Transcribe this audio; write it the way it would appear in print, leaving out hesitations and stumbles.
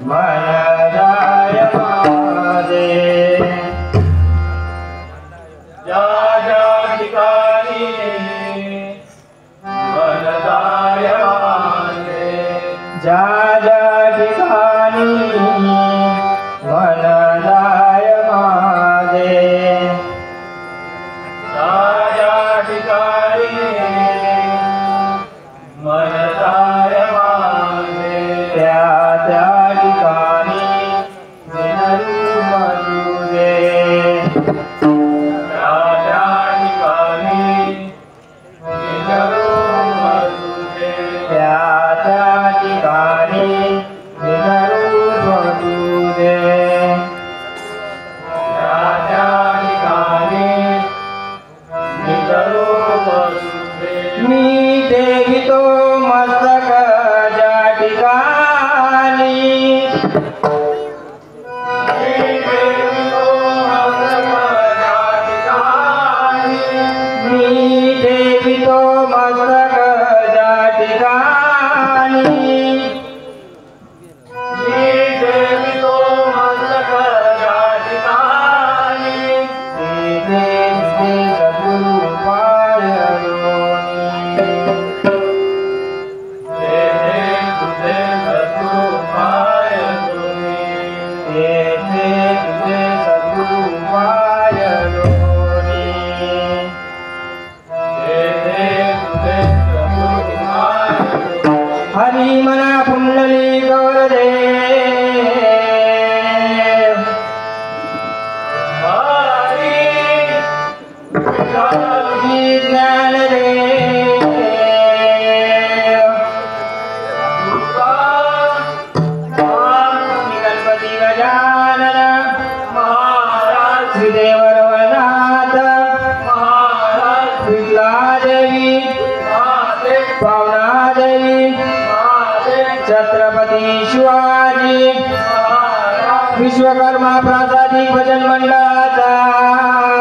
मनदाय माझे ज्या ज्या ठिकाणी मनदाय माझे ज्या ज्या ठिकाणी मनदाय माझे ज्या ज्या ठिकाणी मनदाय माझे त्या त्या ठिकाणी विनरू मरू दे त्या त्या ठिकाणी विनरू मरू दे त्या त्या ठिकाणी विनरू मरू दे त्या त्या ठिकाणी विनरू मरू दे मी देवितो मस्तक ज्या ठिकाणी मी देवितो मस्तक ज्या ठिकाणी मी देवितो मस्तक ज्या ठिकाणी सद्गुरु हरि मना पुंडली गौरदे हरि ज्ञान दे गणपति गजानन महाराज श्रीदेव रवनाथ महाराज विद्यादेवी पावनादेवी छत्रपती शिवाजी विश्वकर्मा प्रासादिक भजन मंडळाचा